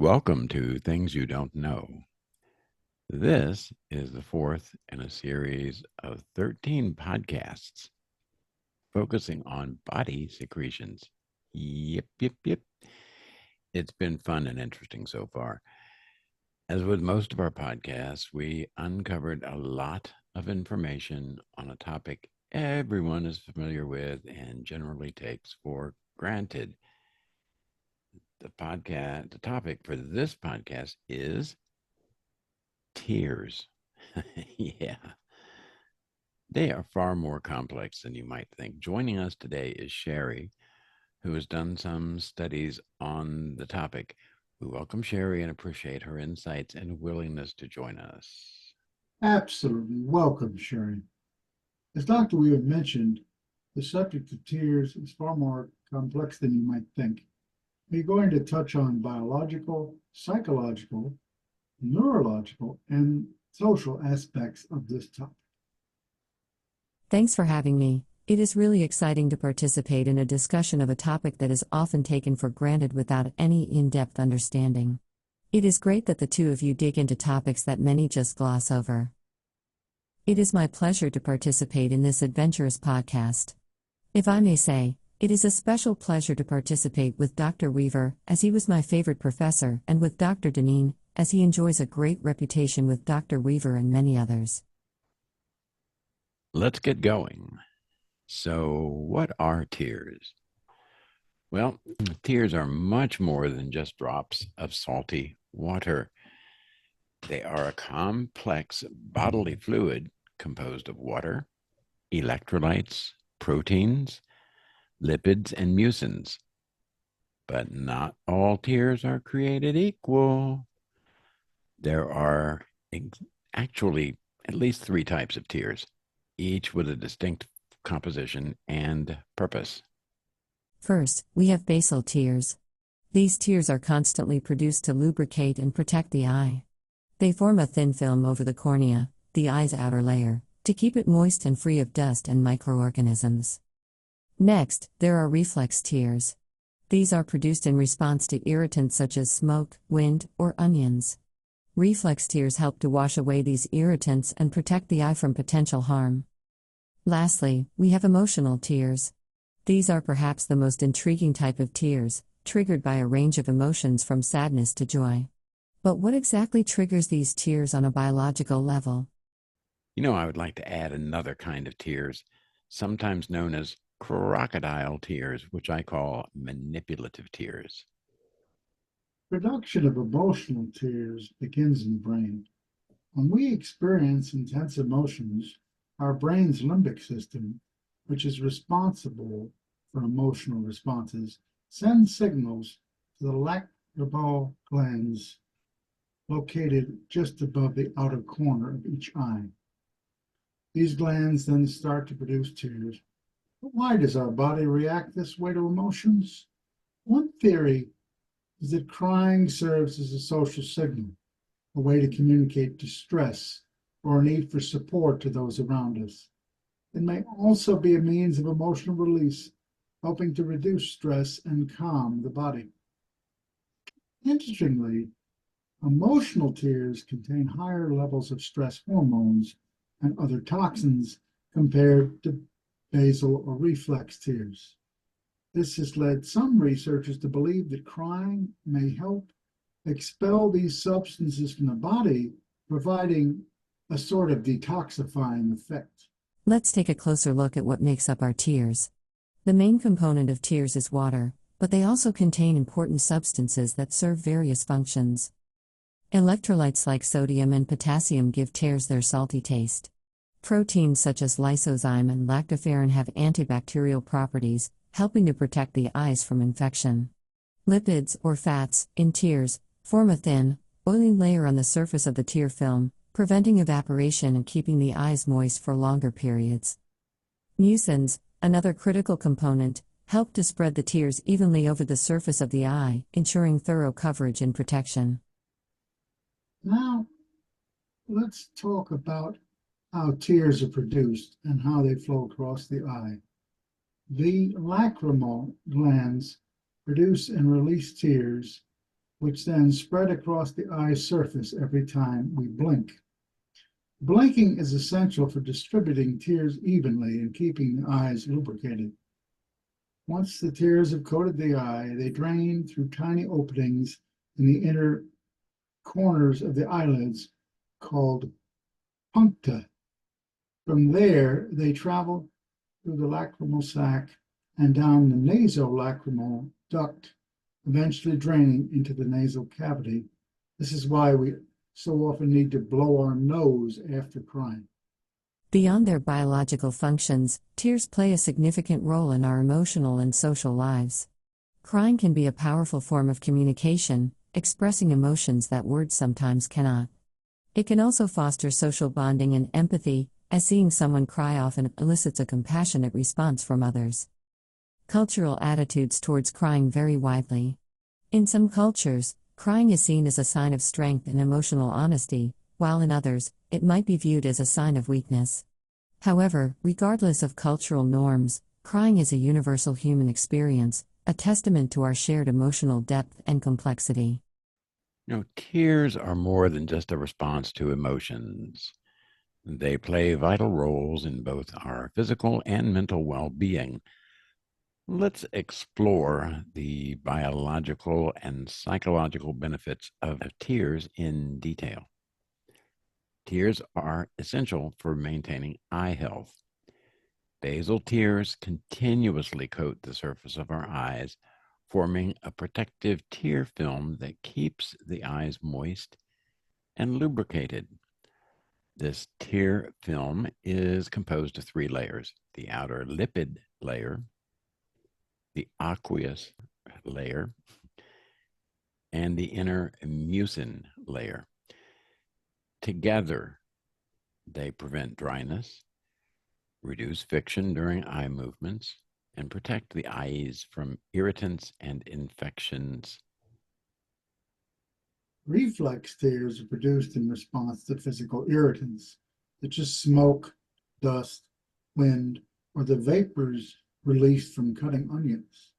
Welcome to Things You Don't Know. This is the fourth in a series of 13 podcasts focusing on body secretions. Yep. It's been fun and interesting so far. As with most of our podcasts, we uncovered a lot of information on a topic everyone is familiar with and generally takes for granted. The topic for this podcast is tears. Yeah, they are far more complex than you might think. Joining us today is Sherry, who has done some studies on the topic. We welcome Sherry and appreciate her insights and willingness to join us. Absolutely. Welcome, Sharon. As Dr. Weaver mentioned, the subject of tears is far more complex than you might think. We're going to touch on biological, psychological, neurological, and social aspects of this topic. Thanks for having me. It is really exciting to participate in a discussion of a topic that is often taken for granted without any in-depth understanding. It is great that the two of you dig into topics that many just gloss over. It is my pleasure to participate in this adventurous podcast. If I may say, it is a special pleasure to participate with Dr. Weaver, as he was my favorite professor, and with Dr. Deneen, as he enjoys a great reputation with Dr. Weaver and many others. Let's get going. So, what are tears? Well, tears are much more than just drops of salty water. They are a complex bodily fluid composed of water, electrolytes, proteins, lipids, and mucins. But not all tears are created equal. There are actually at least three types of tears, each with a distinct composition and purpose. First, we have basal tears. These tears are constantly produced to lubricate and protect the eye. They form a thin film over the cornea, the eye's outer layer, to keep it moist and free of dust and microorganisms. Next, there are reflex tears. These are produced in response to irritants such as smoke, wind, or onions. Reflex tears help to wash away these irritants and protect the eye from potential harm. Lastly, we have emotional tears. These are perhaps the most intriguing type of tears, triggered by a range of emotions from sadness to joy. But what exactly triggers these tears on a biological level? I would like to add another kind of tears, sometimes known as crocodile tears, which I call manipulative tears. Production of emotional tears begins in the brain. When we experience intense emotions, our brain's limbic system, which is responsible for emotional responses, sends signals to the lacrimal glands located just above the outer corner of each eye. These glands then start to produce tears. But why does our body react this way to emotions? One theory is that crying serves as a social signal, a way to communicate distress or a need for support to those around us. It may also be a means of emotional release, helping to reduce stress and calm the body. Interestingly, emotional tears contain higher levels of stress hormones and other toxins compared to basal or reflex tears. This has led some researchers to believe that crying may help expel these substances from the body, providing a sort of detoxifying effect. Let's take a closer look at what makes up our tears. The main component of tears is water, but they also contain important substances that serve various functions. Electrolytes like sodium and potassium give tears their salty taste. Proteins such as lysozyme and lactoferrin have antibacterial properties, helping to protect the eyes from infection. Lipids, or fats, in tears, form a thin, oily layer on the surface of the tear film, preventing evaporation and keeping the eyes moist for longer periods. Mucins, another critical component, help to spread the tears evenly over the surface of the eye, ensuring thorough coverage and protection. Now, let's talk about how tears are produced and how they flow across the eye. The lacrimal glands produce and release tears which then spread across the eye's surface every time we blink. Blinking is essential for distributing tears evenly and keeping the eyes lubricated. Once the tears have coated the eye, they drain through tiny openings in the inner corners of the eyelids called puncta. From there, they travel through the lacrimal sac and down the nasolacrimal duct, eventually draining into the nasal cavity. This is why we so often need to blow our nose after crying. Beyond their biological functions, tears play a significant role in our emotional and social lives. Crying can be a powerful form of communication, expressing emotions that words sometimes cannot. It can also foster social bonding and empathy, as seeing someone cry often elicits a compassionate response from others. Cultural attitudes towards crying vary widely. In some cultures, crying is seen as a sign of strength and emotional honesty, while in others, it might be viewed as a sign of weakness. However, regardless of cultural norms, crying is a universal human experience, a testament to our shared emotional depth and complexity. Tears are more than just a response to emotions. They play vital roles in both our physical and mental well-being. Let's explore the biological and psychological benefits of tears in detail. Tears are essential for maintaining eye health. Basal tears continuously coat the surface of our eyes, forming a protective tear film that keeps the eyes moist and lubricated. This tear film is composed of 3 layers: the outer lipid layer, the aqueous layer, and the inner mucin layer. Together, they prevent dryness, reduce friction during eye movements, and protect the eyes from irritants and infections. Reflex tears are produced in response to physical irritants, such as smoke, dust, wind, or the vapors released from cutting onions.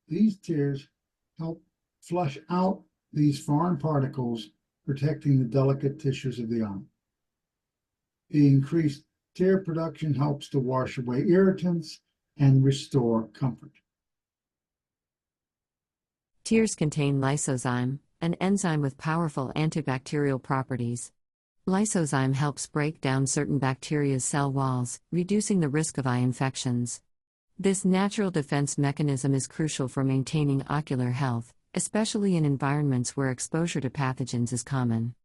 These tears help flush out these foreign particles, protecting the delicate tissues of the eye. The increased tear production helps to wash away irritants and restore comfort. Tears contain lysozyme, an enzyme with powerful antibacterial properties. Lysozyme helps break down certain bacteria's cell walls, reducing the risk of eye infections. This natural defense mechanism is crucial for maintaining ocular health, especially in environments where exposure to pathogens is common.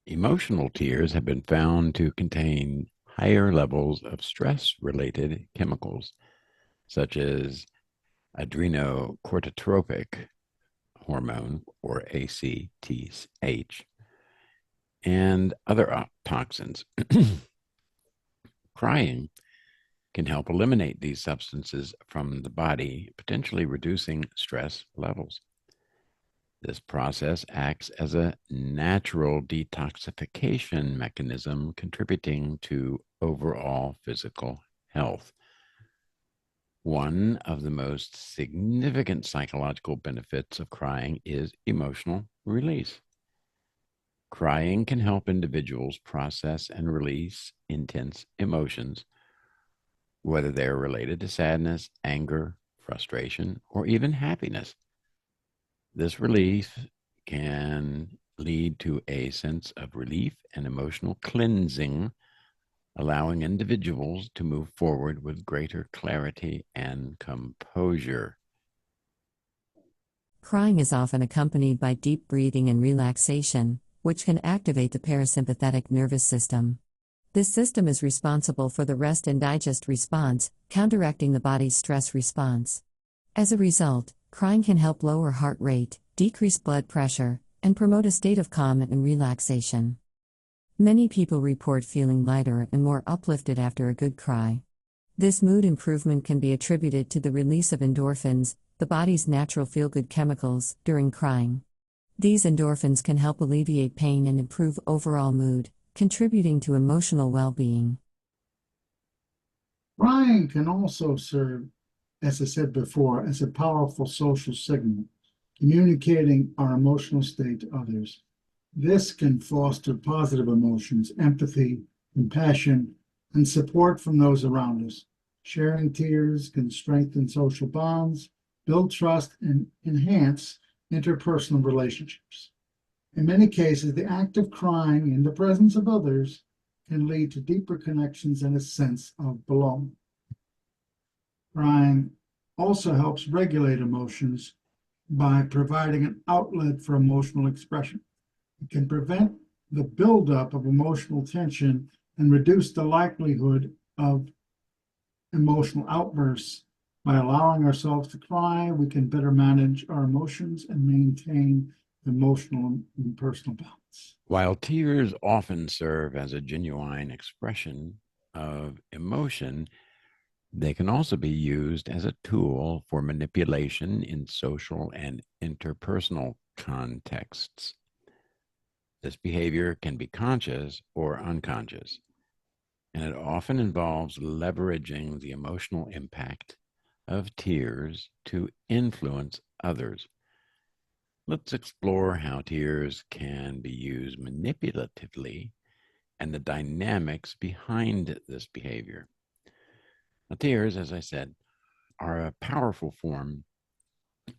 Emotional tears have been found to contain higher levels of stress-related chemicals, such as adrenocorticotropic hormone, or ACTH, and other toxins. Crying can help eliminate these substances from the body, potentially reducing stress levels. This process acts as a natural detoxification mechanism, contributing to overall physical health. One of the most significant psychological benefits of crying is emotional release. Crying can help individuals process and release intense emotions, whether they are related to sadness, anger, frustration, or even happiness. This relief can lead to a sense of relief and emotional cleansing, allowing individuals to move forward with greater clarity and composure. Crying is often accompanied by deep breathing and relaxation, which can activate the parasympathetic nervous system. This system is responsible for the rest and digest response, counteracting the body's stress response. As a result, crying can help lower heart rate, decrease blood pressure, and promote a state of calm and relaxation. Many people report feeling lighter and more uplifted after a good cry. This mood improvement can be attributed to the release of endorphins, the body's natural feel-good chemicals, during crying. These endorphins can help alleviate pain and improve overall mood, contributing to emotional well-being. Crying can also serve as I said before, as a powerful social signal, communicating our emotional state to others. This can foster positive emotions, empathy, compassion, and support from those around us. Sharing tears can strengthen social bonds, build trust, and enhance interpersonal relationships. In many cases, the act of crying in the presence of others can lead to deeper connections and a sense of belonging. Crying also helps regulate emotions by providing an outlet for emotional expression. It can prevent the buildup of emotional tension and reduce the likelihood of emotional outbursts. By allowing ourselves to cry, we can better manage our emotions and maintain emotional and personal balance. While tears often serve as a genuine expression of emotion, they can also be used as a tool for manipulation in social and interpersonal contexts. This behavior can be conscious or unconscious, and it often involves leveraging the emotional impact of tears to influence others. Let's explore how tears can be used manipulatively and the dynamics behind this behavior. Now, tears, as I said, are a powerful form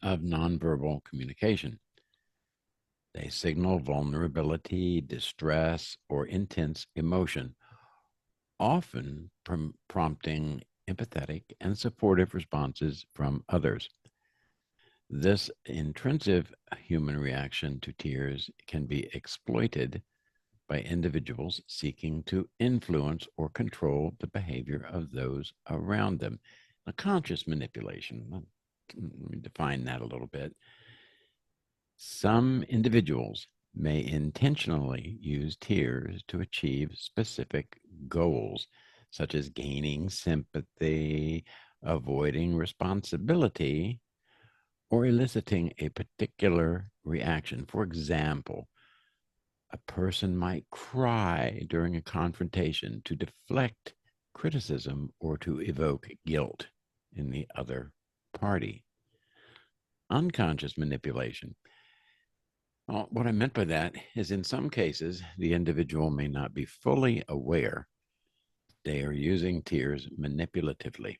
of nonverbal communication. They signal vulnerability, distress, or intense emotion, often prompting empathetic and supportive responses from others. This intrinsic human reaction to tears can be exploited by individuals seeking to influence or control the behavior of those around them. A conscious manipulation, let me define that a little bit. Some individuals may intentionally use tears to achieve specific goals, such as gaining sympathy, avoiding responsibility, or eliciting a particular reaction. For example, a person might cry during a confrontation to deflect criticism or to evoke guilt in the other party. Unconscious manipulation. Well, what I meant by that is in some cases, the individual may not be fully aware they are using tears manipulatively.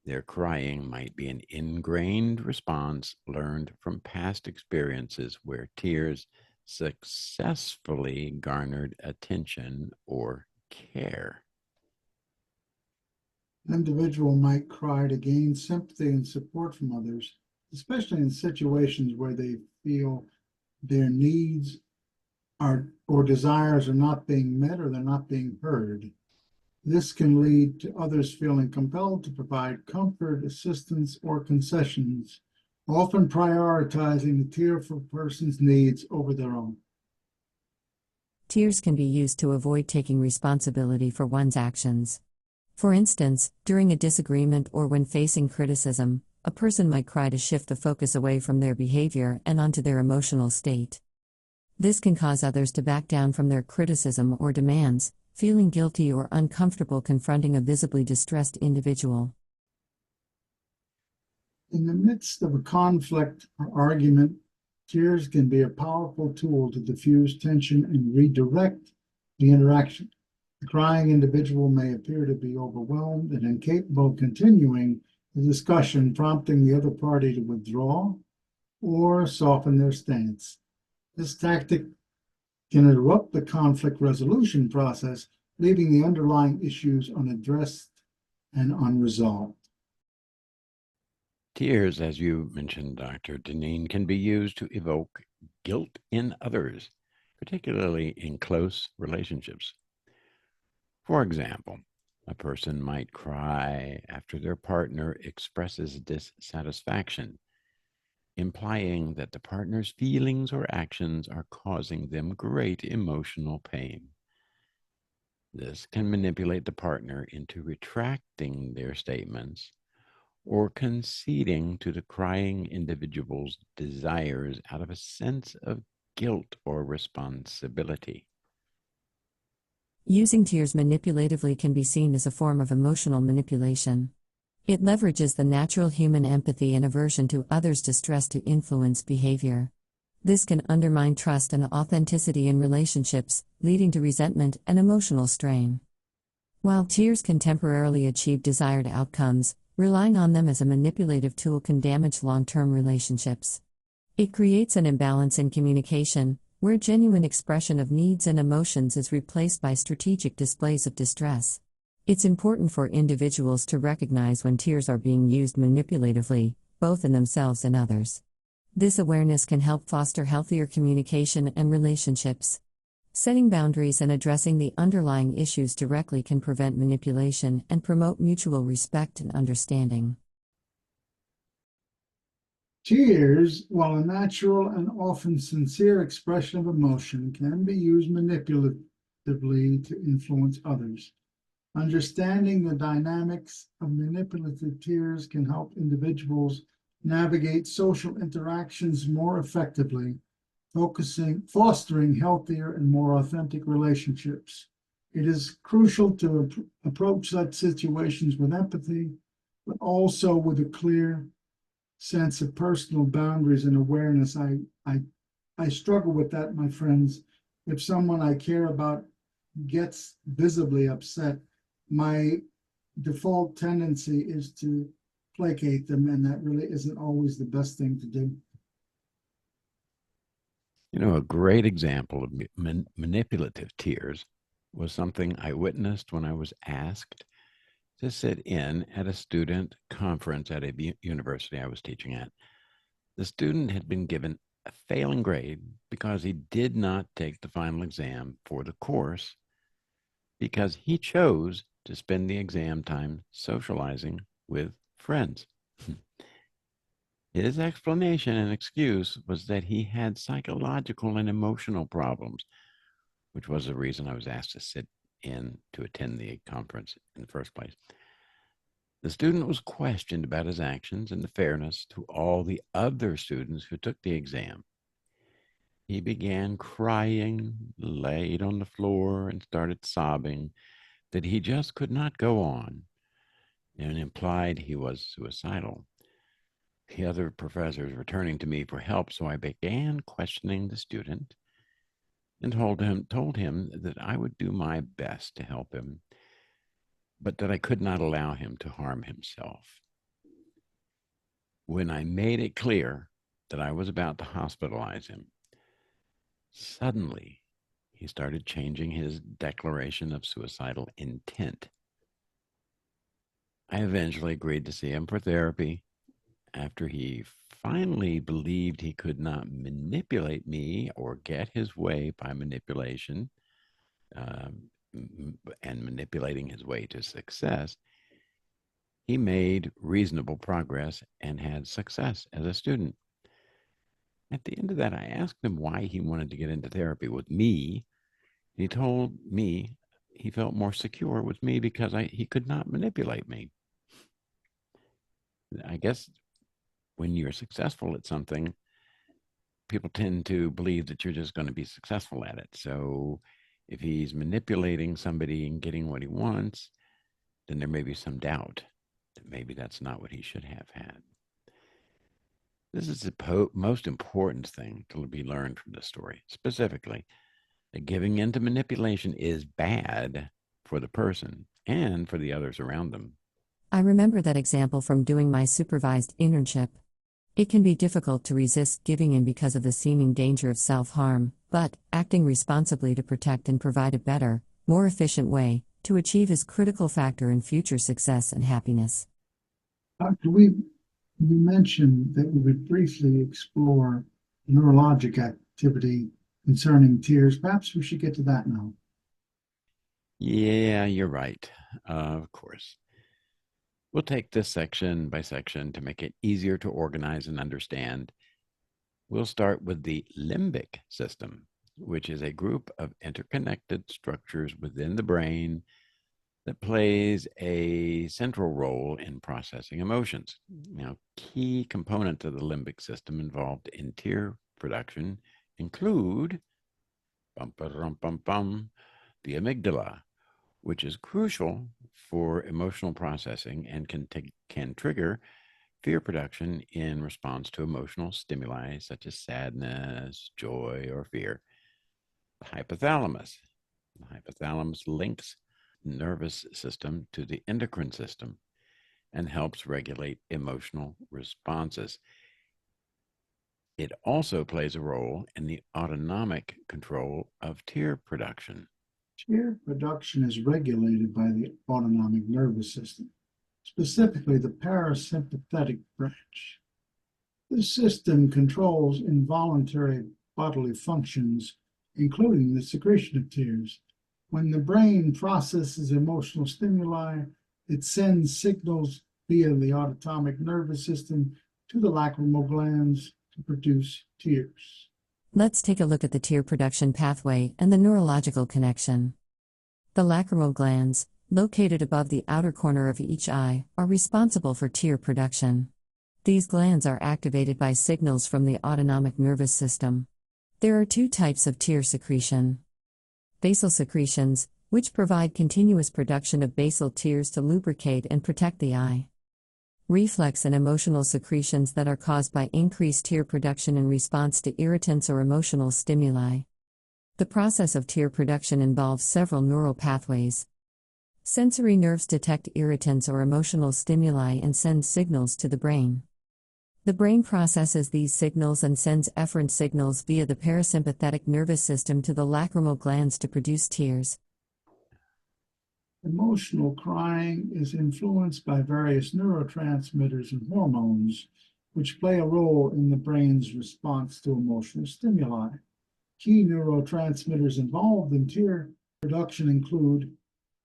Their crying might be an ingrained response learned from past experiences where tears successfully garnered attention or care. An individual might cry to gain sympathy and support from others, especially in situations where they feel their needs are or desires are not being met or they're not being heard. This can lead to others feeling compelled to provide comfort, assistance, or concessions, often prioritizing the tearful person's needs over their own. Tears can be used to avoid taking responsibility for one's actions. For instance, during a disagreement or when facing criticism, a person might cry to shift the focus away from their behavior and onto their emotional state. This can cause others to back down from their criticism or demands, feeling guilty or uncomfortable confronting a visibly distressed individual. In the midst of a conflict or argument, tears can be a powerful tool to diffuse tension and redirect the interaction. The crying individual may appear to be overwhelmed and incapable of continuing the discussion, prompting the other party to withdraw or soften their stance. This tactic can interrupt the conflict resolution process, leaving the underlying issues unaddressed and unresolved. Tears, as you mentioned, Dr. Deneen, can be used to evoke guilt in others, particularly in close relationships. For example, a person might cry after their partner expresses dissatisfaction, implying that the partner's feelings or actions are causing them great emotional pain. This can manipulate the partner into retracting their statements or conceding to the crying individual's desires out of a sense of guilt or responsibility. Using tears manipulatively can be seen as a form of emotional manipulation. It leverages the natural human empathy and aversion to others' distress to influence behavior. This can undermine trust and authenticity in relationships, leading to resentment and emotional strain. While tears can temporarily achieve desired outcomes, relying on them as a manipulative tool can damage long-term relationships. It creates an imbalance in communication, where genuine expression of needs and emotions is replaced by strategic displays of distress. It's important for individuals to recognize when tears are being used manipulatively, both in themselves and others. This awareness can help foster healthier communication and relationships. Setting boundaries and addressing the underlying issues directly can prevent manipulation and promote mutual respect and understanding. Tears, while a natural and often sincere expression of emotion, can be used manipulatively to influence others. Understanding the dynamics of manipulative tears can help individuals navigate social interactions more effectively, fostering healthier and more authentic relationships. It is crucial to approach such situations with empathy, but also with a clear sense of personal boundaries and awareness. I struggle with that, my friends. If someone I care about gets visibly upset, my default tendency is to placate them, and that really isn't always the best thing to do. A great example of manipulative tears was something I witnessed when I was asked to sit in at a student conference at a university I was teaching at. The student had been given a failing grade because he did not take the final exam for the course because he chose to spend the exam time socializing with friends. His explanation and excuse was that he had psychological and emotional problems, which was the reason I was asked to sit in to attend the conference in the first place. The student was questioned about his actions and the fairness to all the other students who took the exam. He began crying, laid on the floor, and started sobbing that he just could not go on, and implied he was suicidal. The other professors were turning to me for help, so I began questioning the student and told him that I would do my best to help him, but that I could not allow him to harm himself. When I made it clear that I was about to hospitalize him, suddenly he started changing his declaration of suicidal intent. I eventually agreed to see him for therapy after he finally believed he could not manipulate me or get his way by manipulation um, and manipulating his way to success. He made reasonable progress and had success as a student. At the end of that, I asked him why he wanted to get into therapy with me. He told me he felt more secure with me because he could not manipulate me. I guess when you're successful at something, people tend to believe that you're just going to be successful at it. So if he's manipulating somebody and getting what he wants, then there may be some doubt that maybe that's not what he should have had. This is the most important thing to be learned from this story, specifically that giving in to manipulation is bad for the person and for the others around them. I remember that example from doing my supervised internship. It can be difficult to resist giving in because of the seeming danger of self-harm, but acting responsibly to protect and provide a better, more efficient way to achieve is a critical factor in future success and happiness. Dr. We mentioned that we would briefly explore neurologic activity concerning tears. Perhaps we should get to that now. Yeah, you're right. Of course. We'll take this section by section to make it easier to organize and understand. We'll start with the limbic system, which is a group of interconnected structures within the brain that plays a central role in processing emotions. Now, key components of the limbic system involved in tear production include bum, bum, bum, bum, the amygdala, which is crucial for emotional processing and can trigger fear production in response to emotional stimuli such as sadness, joy, or fear. The hypothalamus. The hypothalamus links nervous system to the endocrine system and helps regulate emotional responses. It also plays a role in the autonomic control of tear production. Tear production is regulated by the autonomic nervous system, specifically the parasympathetic branch. This system controls involuntary bodily functions, including the secretion of tears. When the brain processes emotional stimuli, it sends signals via the autonomic nervous system to the lacrimal glands to produce tears. Let's take a look at the tear production pathway and the neurological connection. The lacrimal glands, located above the outer corner of each eye, are responsible for tear production. These glands are activated by signals from the autonomic nervous system. There are two types of tear secretion. Basal secretions, which provide continuous production of basal tears to lubricate and protect the eye. Reflex and emotional secretions that are caused by increased tear production in response to irritants or emotional stimuli. The process of tear production involves several neural pathways. Sensory nerves detect irritants or emotional stimuli and send signals to the brain. The brain processes these signals and sends efferent signals via the parasympathetic nervous system to the lacrimal glands to produce tears. Emotional crying is influenced by various neurotransmitters and hormones, which play a role in the brain's response to emotional stimuli. Key neurotransmitters involved in tear production include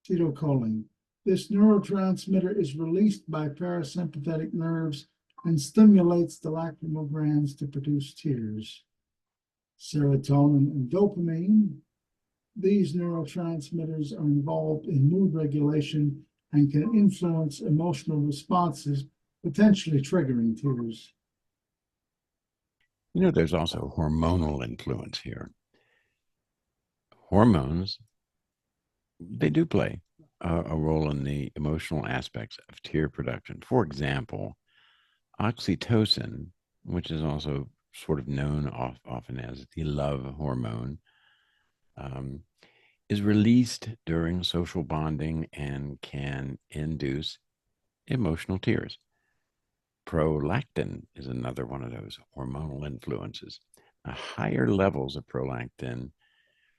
acetylcholine. This neurotransmitter is released by parasympathetic nerves and stimulates the lacrimal glands to produce tears. Serotonin and dopamine. These neurotransmitters are involved in mood regulation and can influence emotional responses, potentially triggering tears. There's also hormonal influence here. Hormones, they do play a role in the emotional aspects of tear production. For example, oxytocin, which is also sort of known often as the love hormone, is released during social bonding and can induce emotional tears. Prolactin is another one of those hormonal influences. Higher levels of prolactin,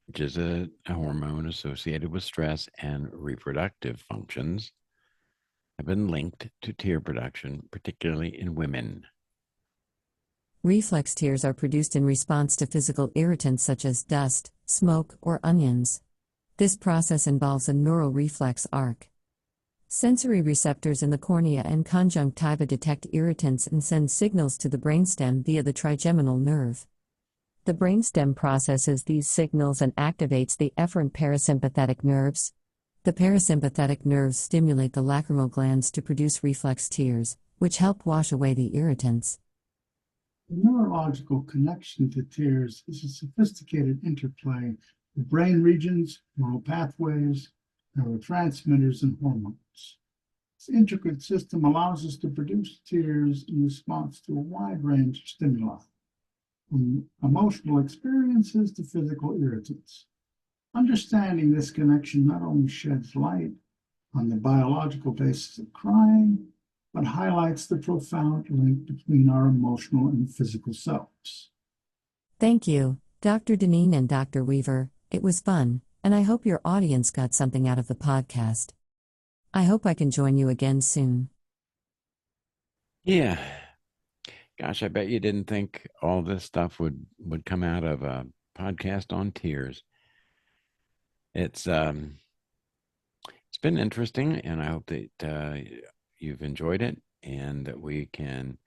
which is a hormone associated with stress and reproductive functions, have been linked to tear production, particularly in women. Reflex tears are produced in response to physical irritants such as dust, smoke, or onions. This process involves a neural reflex arc. Sensory receptors in the cornea and conjunctiva detect irritants and send signals to the brainstem via the trigeminal nerve. The brainstem processes these signals and activates the efferent parasympathetic nerves. The parasympathetic nerves stimulate the lacrimal glands to produce reflex tears, which help wash away the irritants. The neurological connection to tears is a sophisticated interplay of brain regions, neural pathways, neurotransmitters, and hormones. This intricate system allows us to produce tears in response to a wide range of stimuli, from emotional experiences to physical irritants. Understanding this connection not only sheds light on the biological basis of crying, but highlights the profound link between our emotional and physical selves. Thank you, Dr. Deneen and Dr. Weaver. It was fun, and I hope your audience got something out of the podcast. I hope I can join you again soon. Yeah. Gosh, I bet you didn't think all this stuff would come out of a podcast on tears. It's been interesting, and I hope that you've enjoyed it, and that we can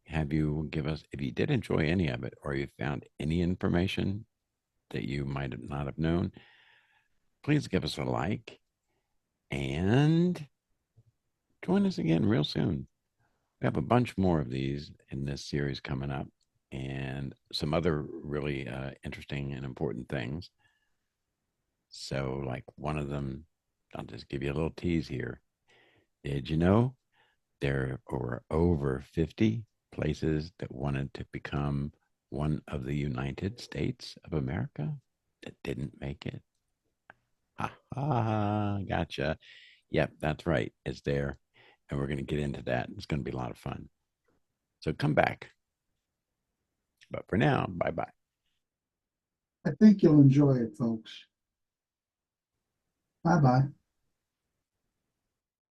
have you give us, if you did enjoy any of it, or you found any information that you might not have known, please give us a like and join us again real soon. We have a bunch more of these in this series coming up, and some other really interesting and important things. So, like one of them I'll just give you a little tease here. Did you know there were over 50 places that wanted to become one of the United States of America that didn't make it? Ha ha, gotcha. Yep, that's right. It's there. And we're going to get into that. It's going to be a lot of fun. So come back. But for now, bye bye. I think you'll enjoy it, folks. Bye bye.